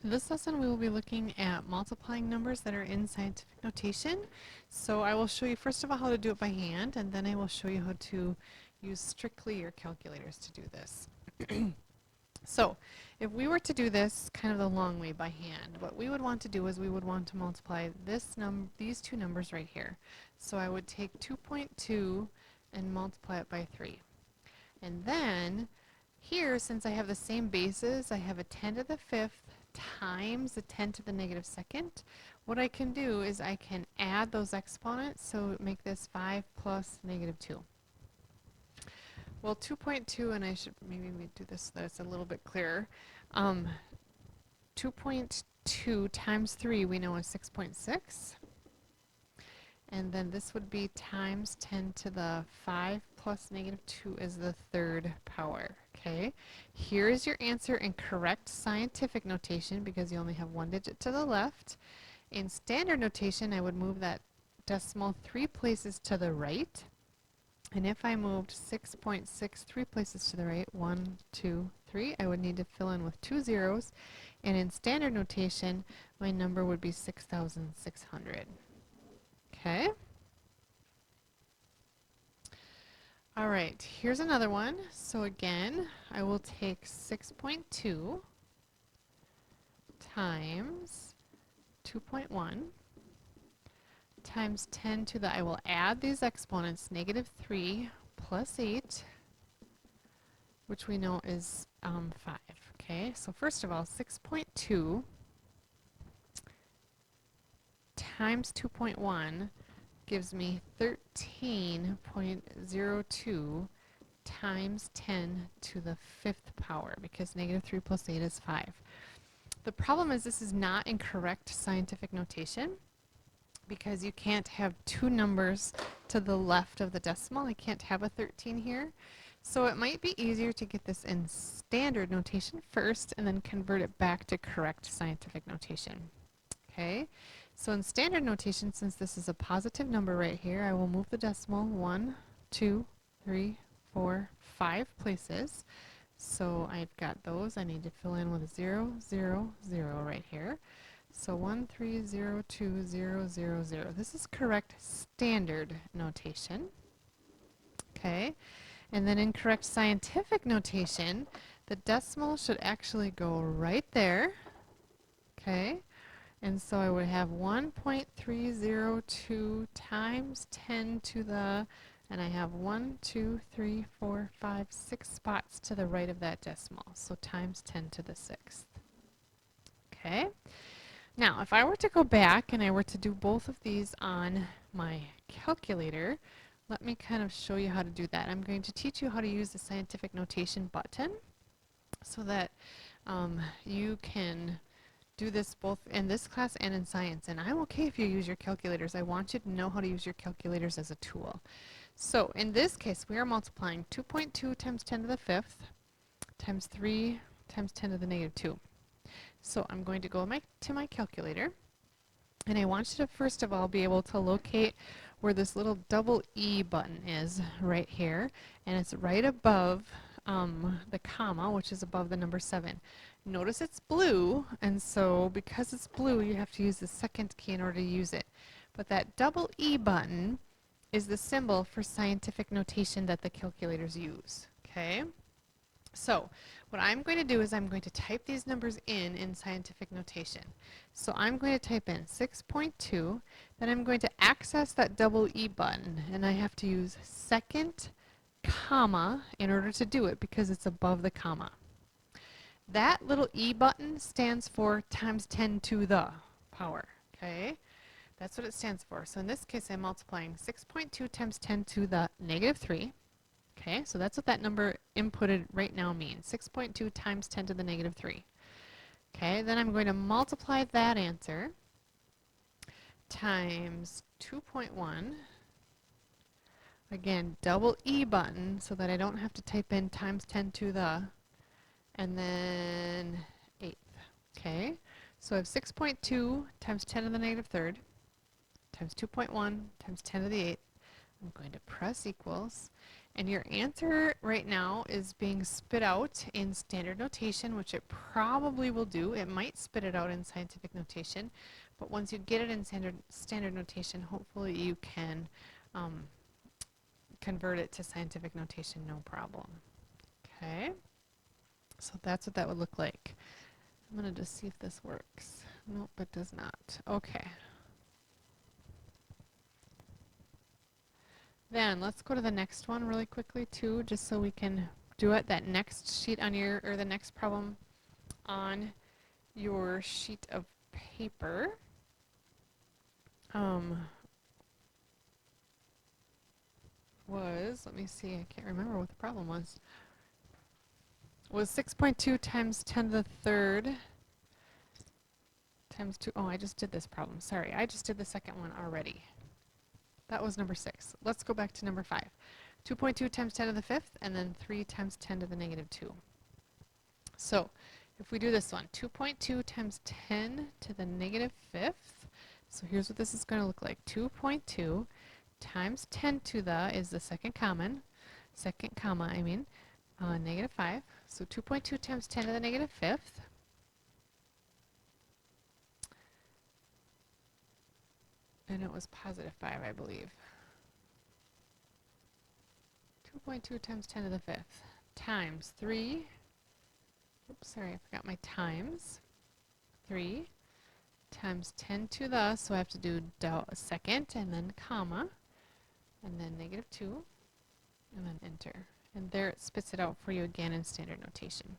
In this lesson, we will be looking at multiplying numbers that are in scientific notation. So I will show you first of all how to do it by hand, and then I will show you how to use strictly your calculators to do this. So if we were to do this kind of the long way by hand, what we would want to do is we would want to multiply these two numbers right here. So I would take 2.2 and multiply it by 3. And then here, since I have the same bases, I have a 10 to the 5th times a 10 to the negative second. What I can do is I can add those exponents, so make this 5 plus negative 2. Well, 2.2, and I should maybe do this so that it's a little bit clearer. 2.2 times 3 we know is 6.6. And then this would be times 10 to the 5 plus negative 2 is the third power. Okay, here is your answer in correct scientific notation because you only have one digit to the left. In standard notation, I would move that decimal 3 places to the right. And if I moved 6.6 3 places to the right, 1, 2, 3, I would need to fill in with 2 zeros. And in standard notation, my number would be 6,600. Okay. All right, here's another one. So again, I will take 6.2 times 2.1 times 10 to the, I will add these exponents, negative 3 plus 8, which we know is 5. Okay, so first of all, 6.2 times 2.1 gives me 13.02 times 10 to the 5th power, because negative 3 plus 8 is 5. The problem is this is not in correct scientific notation, because you can't have two numbers to the left of the decimal. I can't have a 13 here. So it might be easier to get this in standard notation first and then convert it back to correct scientific notation. Okay, so in standard notation, since this is a positive number right here, I will move the decimal 1, 2, 3, 4, 5 places. So I've got those. I need to fill in with 0, 0, 0 right here. So 130200. This is correct standard notation. Okay, and then in correct scientific notation, the decimal should actually go right there. Okay, and so I would have 1.302 times 10 to the, and I have 1, 2, 3, 4, 5, 6 spots to the right of that decimal. So times 10 to the 6th. Okay. Now, if I were to go back and I were to do both of these on my calculator, let me kind of show you how to do that. I'm going to teach you how to use the scientific notation button so that you can do this both in this class and in science. And I'm okay if you use your calculators. I want you to know how to use your calculators as a tool. So in this case, we are multiplying 2.2 times 10 to the 5th times 3 times 10 to the negative 2. So I'm going to go to my calculator, and I want you to first of all be able to locate where this little double E button is right here, and it's right above the comma, which is above the number 7. Notice it's blue, and so because it's blue, you have to use the second key in order to use it. But that double E button is the symbol for scientific notation that the calculators use. Okay? So what I'm going to do is I'm going to type these numbers in scientific notation. So I'm going to type in 6.2, then I'm going to access that double E button, and I have to use second comma in order to do it because it's above the comma. That little E button stands for times 10 to the power. Okay, that's what it stands for. So in this case, I'm multiplying 6.2 times 10 to the negative 3. Okay, so that's what that number inputted right now means. 6.2 times 10 to the negative 3. Okay, then I'm going to multiply that answer times 2.1. Again, double E button so that I don't have to type in times 10 to the, and then 8th. Okay, so I have 6.2 times 10 to the negative 3rd times 2.1 times 10 to the 8th. I'm going to press equals. And your answer right now is being spit out in standard notation, which it probably will do. It might spit it out in scientific notation, but once you get it in standard notation, hopefully you can convert it to scientific notation no problem. Okay, so that's what that would look like. I'm going to just see if this works. Nope, it does not. Okay. Then let's go to the next one really quickly too, just so we can do it. That next sheet on your, or the next problem on your sheet of paper. Was, let me see, I can't remember what the problem was. Was 6.2 times 10 to the third times 2. Oh, I just did this problem. Sorry, I just did the second one already. That was number 6. Let's go back to number 5. 2.2 times 10 to the fifth, and then 3 times 10 to the negative 2. So, if we do this one, 2.2 times 10 to the negative fifth. So here's what this is going to look like. 2.2 times 10 to the is the second comma, negative 5. So 2.2 times 10 to the negative fifth. And it was positive 5, I believe. 2.2 times 10 to the fifth times 3. Oops, sorry, I forgot my times. 3 times 10 to the, so I have to do second and then comma, and then negative 2, and then enter. And there it spits it out for you again in standard notation.